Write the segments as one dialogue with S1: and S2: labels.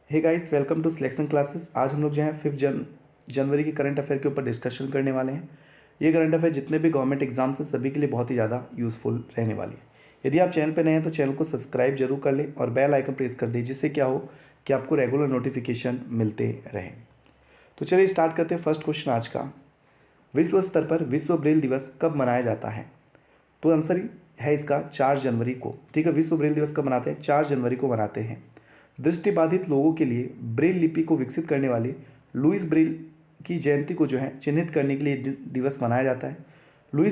S1: Hey guys, welcome to selection classes. आज हम लोग जो है 5 जनवरी की करंट अफेयर के ऊपर डिस्कशन करने वाले हैं। ये करंट अफेयर जितने भी गवर्नमेंट एग्जाम्स हैं सभी के लिए बहुत ही ज़्यादा यूज़फुल रहने वाली है। यदि आप चैनल पर नए हैं तो चैनल को सब्सक्राइब जरूर कर लें और बेल आइकन प्रेस कर दें, जिससे क्या हो कि आपको रेगुलर नोटिफिकेशन मिलते रहें। तो चलिए स्टार्ट करते हैं फर्स्ट क्वेश्चन आज का। विश्व स्तर पर विश्व ब्रेल दिवस कब मनाया जाता है? तो आंसर है इसका 4 जनवरी को। ठीक है, विश्व ब्रेल दिवस कब मनाते हैं? 4 जनवरी को मनाते हैं। दृष्टिबाधित लोगों के लिए ब्रेल लिपि को विकसित करने वाले लुइस ब्रेल की जयंती को जो है चिन्हित करने के लिए दिवस मनाया जाता है। लुई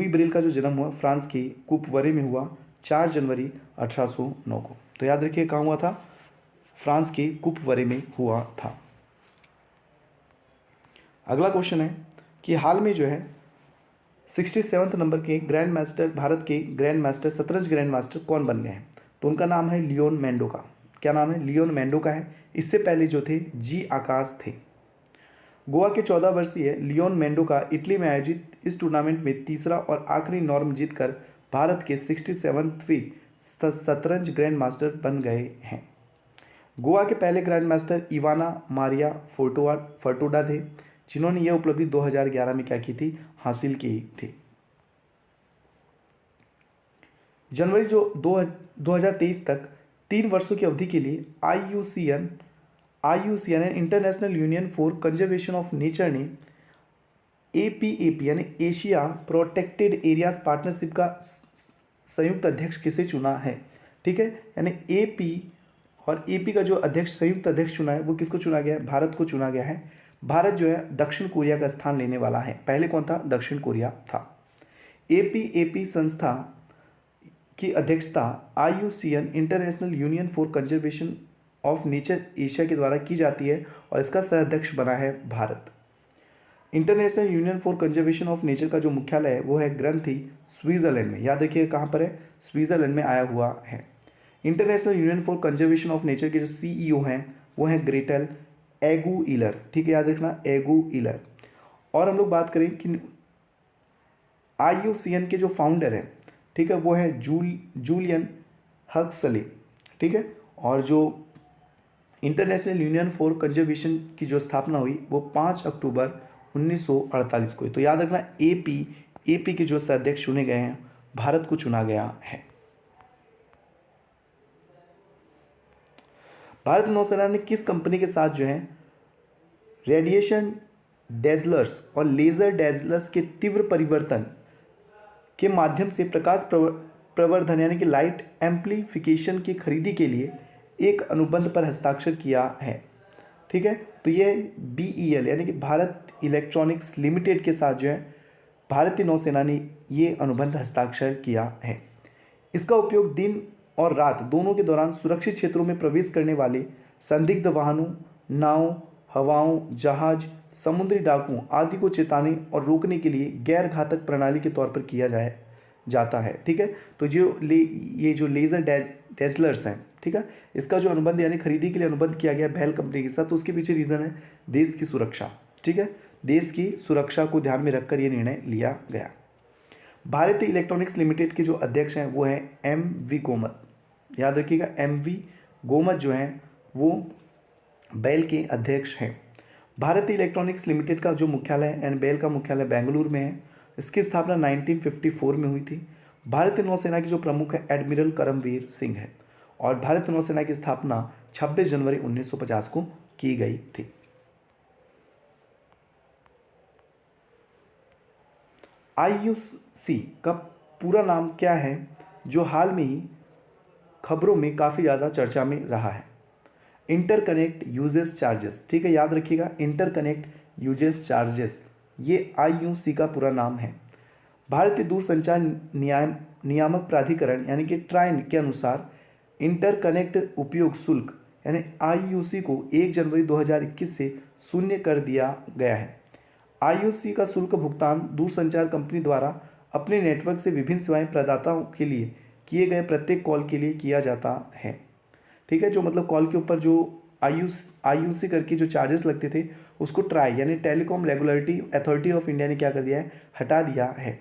S1: ब्रेल का जो जन्म हुआ फ्रांस के कुपवरे में हुआ 4 जनवरी 1809 को। तो याद रखिए कहाँ हुआ था? फ्रांस के कुपवरे में हुआ था। अगला क्वेश्चन है कि हाल में जो है 67वें नंबर के ग्रैंड मास्टर, भारत के ग्रैंड मास्टर, शतरंज ग्रैंड मास्टर कौन बन गए हैं? तो उनका नाम है लियोन मेंडोका। क्या नाम है? लियोन मेंडोका है। इससे पहले जो थे जी आकाश थे। गोवा के 14 वर्षीय लियोन मेंडोका इटली में आयोजित इस टूर्नामेंट में तीसरा और आखिरी नॉर्म जीतकर भारत के 67वीं शतरंज ग्रैंड मास्टर बन गए हैं। गोवा के पहले ग्रैंड मास्टर इवाना मारिया फर्टोडा थे, जिन्होंने यह उपलब्धि 2011 में क्या की थी? हासिल की थी। जनवरी 2023 तक 3 वर्षों की अवधि के लिए IUCN international union for conservation of nature ने एपीएपी यानी एशिया प्रोटेक्टेड एरियाज पार्टनरशिप का संयुक्त अध्यक्ष किसे चुना है? ठीक है, यानी एपी और एपी का जो अध्यक्ष, संयुक्त अध्यक्ष चुना है, वो किसको चुना गया है? भारत को चुना गया है। भारत जो है दक्षिण कोरिया का स्थान लेने वाला है। पहले कौन था? दक्षिण कोरिया था। एपीएपी संस्था की अध्यक्षता IUCN international union for conservation of nature Asia के द्वारा की जाती है और इसका सह अध्यक्ष बना है Bharat. International union for conservation of nature का जो मुख्यालय है वो है ग्रंथी, स्विट्जरलैंड में। याद रखिए कहाँ पर है? स्विट्जरलैंड में आया हुआ है। International union for conservation of nature के जो सीईओ हैं वो हैं ग्रेटल एगुइलर। ठीक है, याद रखना, एगुइलर। और हम लोग बात करें कि आईयूसीएन के जो फाउंडर हैं, ठीक है, वो है जूलियन हक्सले। ठीक है, और जो इंटरनेशनल यूनियन फॉर कंजर्वेशन की जो स्थापना हुई वो 5 अक्टूबर 1948 को हुई। तो याद रखना, एपी के जो अध्यक्ष चुने गए हैं, भारत को चुना गया है। भारत नौसेना ने किस कंपनी के साथ जो है रेडिएशन डेजलर्स और लेजर डेजलर्स के तीव्र परिवर्तन के माध्यम से प्रकाश प्रवर्धन यानी कि लाइट एम्प्लीफिकेशन की खरीदी के लिए एक अनुबंध पर हस्ताक्षर किया है? ठीक है, तो ये बीईएल यानी कि भारत इलेक्ट्रॉनिक्स लिमिटेड के साथ जो है भारतीय नौसेना ने ये अनुबंध हस्ताक्षर किया है। इसका उपयोग दिन और रात दोनों के दौरान सुरक्षित क्षेत्रों में प्रवेश करने वाले संदिग्ध वाहनों, नाव, हवाओं, जहाज, समुद्री डाकुओं आदि को चेताने और रोकने के लिए गैर घातक प्रणाली के तौर पर किया जाता है। ठीक है, तो ये जो लेज़र डेजलर्स हैं, ठीक है, इसका जो अनुबंध यानी खरीदी के लिए अनुबंध किया गया बेल कंपनी के साथ, तो उसके पीछे रीज़न है देश की सुरक्षा। ठीक है, देश की सुरक्षा को ध्यान में रखकर ये निर्णय लिया गया। भारतीय इलेक्ट्रॉनिक्स लिमिटेड के जो अध्यक्ष हैं वो हैं एम.वी. गोमत। याद रखिएगा, एम.वी. गोमत जो हैं वो बेल के अध्यक्ष हैं। भारतीय इलेक्ट्रॉनिक्स लिमिटेड का जो मुख्यालय है यानी बेल का मुख्यालय बेंगलुरु में है। इसकी स्थापना 1954 में हुई थी। भारतीय नौसेना के जो प्रमुख है एडमिरल करमवीर सिंह है और भारतीय नौसेना की स्थापना 26 जनवरी 1950 को की गई थी। आईयूसी का पूरा नाम क्या है जो हाल में ही खबरों में काफ़ी ज़्यादा चर्चा में रहा है? Interconnect uses charges. ठीक है, याद रखिएगा, इंटरकनेक्ट यूजेस चार्जेस, ये आईयूसी का पूरा नाम है। भारतीय दूरसंचार नियामक प्राधिकरण यानी कि ट्राइन के अनुसार इंटरकनेक्ट उपयोग शुल्क यानी आईयूसी को 1 जनवरी 2021 से शून्य कर दिया गया है। आईयूसी का शुल्क भुगतान दूरसंचार कंपनी द्वारा अपने नेटवर्क से विभिन्न सेवाएं प्रदाताओं के लिए किए गए प्रत्येक कॉल के लिए किया जाता है। ठीक है, जो मतलब कॉल के ऊपर जो आईयूसी करके जो चार्जेस लगते थे उसको ट्राई यानी telecom regulatory authority of India ने क्या कर दिया है? हटा दिया है।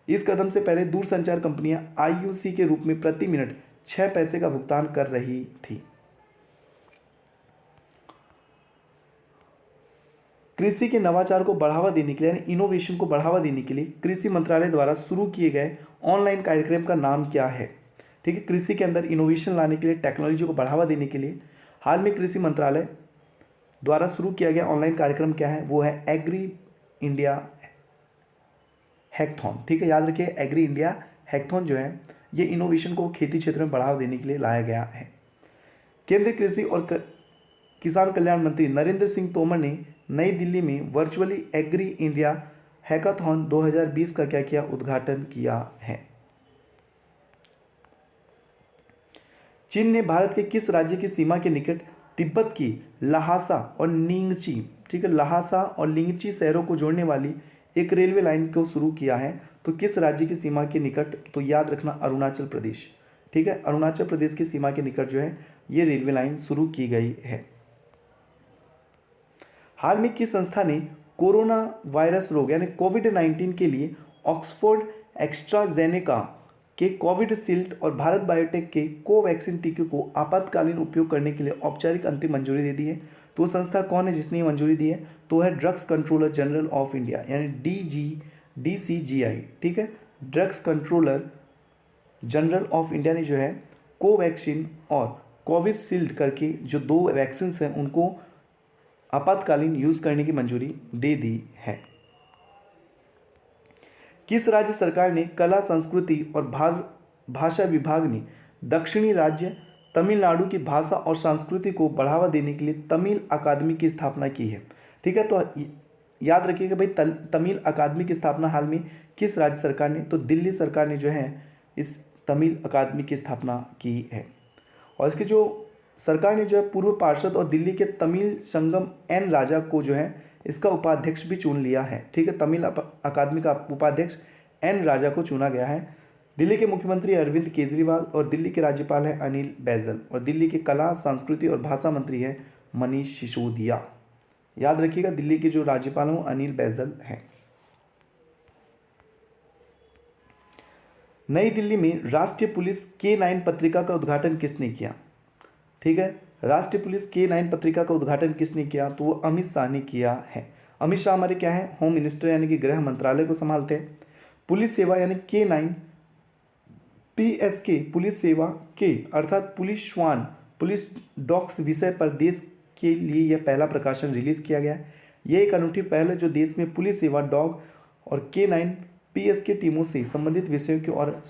S1: इस कदम से पहले दूरसंचार कंपनियां आईयूसी के रूप में प्रति मिनट 6 पैसे का भुगतान कर रही थी। कृषि के नवाचार को बढ़ावा देने के लिए यानी इनोवेशन को बढ़ावा देने के लिए कृषि मंत्रालय द्वारा शुरू किए गए ऑनलाइन कार्यक्रम का नाम क्या है? ठीक है, कृषि के अंदर इनोवेशन लाने के लिए, टेक्नोलॉजी को बढ़ावा देने के लिए हाल में कृषि मंत्रालय द्वारा शुरू किया गया ऑनलाइन कार्यक्रम क्या है? वो है एग्री इंडिया हैकथॉन। ठीक है, याद रखिए एग्री इंडिया हैकथॉन जो है ये इनोवेशन को खेती क्षेत्र में बढ़ावा देने के लिए लाया गया है। केंद्रीय कृषि और किसान कल्याण मंत्री नरेंद्र सिंह तोमर ने नई दिल्ली में वर्चुअली एग्री इंडिया हैकाथॉन 2020 का क्या किया? उद्घाटन किया है। चीन ने भारत के किस राज्य की सीमा के निकट तिब्बत की ल्हासा और निंगची, ठीक है, ल्हासा और निंगची शहरों को जोड़ने वाली एक रेलवे लाइन को शुरू किया है? तो किस राज्य की सीमा के निकट? तो याद रखना अरुणाचल प्रदेश। ठीक है, अरुणाचल प्रदेश की सीमा के निकट जो है ये रेलवे लाइन शुरू की गई है। हाल में किस संस्था ने कोरोना वायरस रोग यानी कोविड-19 के लिए ऑक्सफोर्ड एस्ट्राजेनेका के कोविशील्ड और भारत बायोटेक के कोवैक्सीन टीके को आपातकालीन उपयोग करने के लिए औपचारिक अंतिम मंजूरी दे दी है? तो वो संस्था कौन है जिसने ये मंजूरी दी है? तो है drugs controller general of India यानी DCGI। ठीक है, drugs controller general of India ने जो है कोवैक्सीन और कोविशील्ड करके जो 2 वैक्सीन हैं उनको आपातकालीन यूज करने की मंजूरी दे दी है। किस राज्य सरकार ने कला, संस्कृति और भाषा विभाग ने दक्षिणी राज्य तमिलनाडु की भाषा और संस्कृति को बढ़ावा देने के लिए तमिल अकादमी की स्थापना की है? ठीक है, तो याद रखिएगा भाई तमिल अकादमी की स्थापना हाल में किस राज्य सरकार ने? तो दिल्ली सरकार ने जो है इस तमिल अकादमी की स्थापना की है। और इसके जो सरकार ने जो है पूर्व पार्षद और दिल्ली के तमिल संगम एन राजा को जो है इसका उपाध्यक्ष भी चुन लिया है। ठीक है, तमिल अकादमी का उपाध्यक्ष एन राजा को चुना गया है। दिल्ली के मुख्यमंत्री अरविंद केजरीवाल और दिल्ली के राज्यपाल है अनिल बैजल और दिल्ली के कला, संस्कृति और भाषा मंत्री है मनीष सिसोदिया। याद रखिएगा दिल्ली के जो राज्यपाल हैं अनिल बैजल हैं। नई दिल्ली में राष्ट्रीय पुलिस K9 पत्रिका का उद्घाटन किसने किया? ठीक है, राष्ट्रीय पुलिस K9 पत्रिका का उद्घाटन किसने किया? तो वो अमित शाह ने किया है। अमित शाह हमारे क्या है? होम मिनिस्टर यानी कि गृह मंत्रालय को संभालते हैं। पुलिस सेवा यानी K9 PSK पुलिस सेवा के अर्थात पुलिस श्वान पुलिस डॉग्स विषय पर देश के लिए यह पहला प्रकाशन रिलीज किया गया है। यह एक अनूठी पहल है जो देश में पुलिस सेवा डॉग और K9 PSK टीमों से संबंधित विषयों की और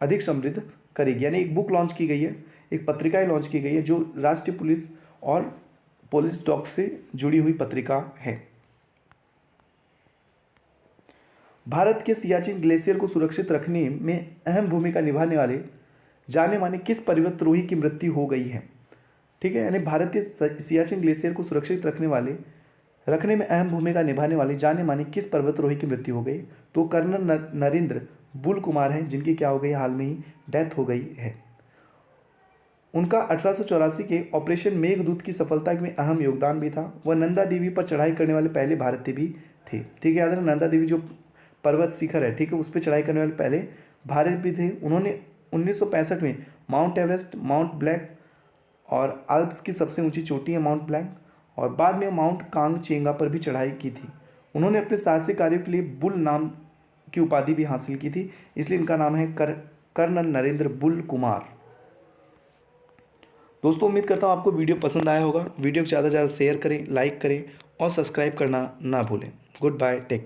S1: अधिक समृद्ध करेगी। यानी एक बुक लॉन्च की गई है, एक पत्रिका लॉन्च की गई है जो राष्ट्रीय पुलिस और पुलिस डॉग से जुड़ी हुई पत्रिका है। भारत के सियाचिन ग्लेशियर को सुरक्षित रखने में अहम भूमिका निभाने वाले जाने माने किस पर्वतारोही की मृत्यु हो गई है? ठीक है, यानी भारतीय सियाचिन ग्लेशियर को सुरक्षित रखने में अहम भूमिका निभाने वाले जाने माने किस पर्वतारोही की मृत्यु हो गई? तो कर्नल नरेंद्र बुल कुमार हैं जिनकी क्या हो गई? हाल में ही डेथ हो गई है। उनका 1884 के ऑपरेशन मेघदूत की सफलता में अहम योगदान भी था। वह नंदा देवी पर चढ़ाई करने वाले पहले भारतीय भी थे। ठीक है, याद रखना नंदा देवी जो पर्वत शिखर है, ठीक है, उस पर चढ़ाई करने वाले पहले भारत भी थे। उन्होंने 1965 में माउंट एवरेस्ट, माउंट ब्लैंक और आल्प्स की सबसे ऊंची चोटी है माउंट ब्लैंक और बाद में माउंट कांगचेंगा पर भी चढ़ाई की थी। उन्होंने अपने साहसिक कार्यों के लिए बुल नाम की उपाधि भी हासिल की थी, इसलिए इनका नाम है कर्नल नरेंद्र बुल कुमार। दोस्तों उम्मीद करता हूँ आपको वीडियो पसंद आया होगा। वीडियो को ज़्यादा से ज़्यादा शेयर करें, लाइक करें और सब्सक्राइब करना ना भूलें। Good bye, take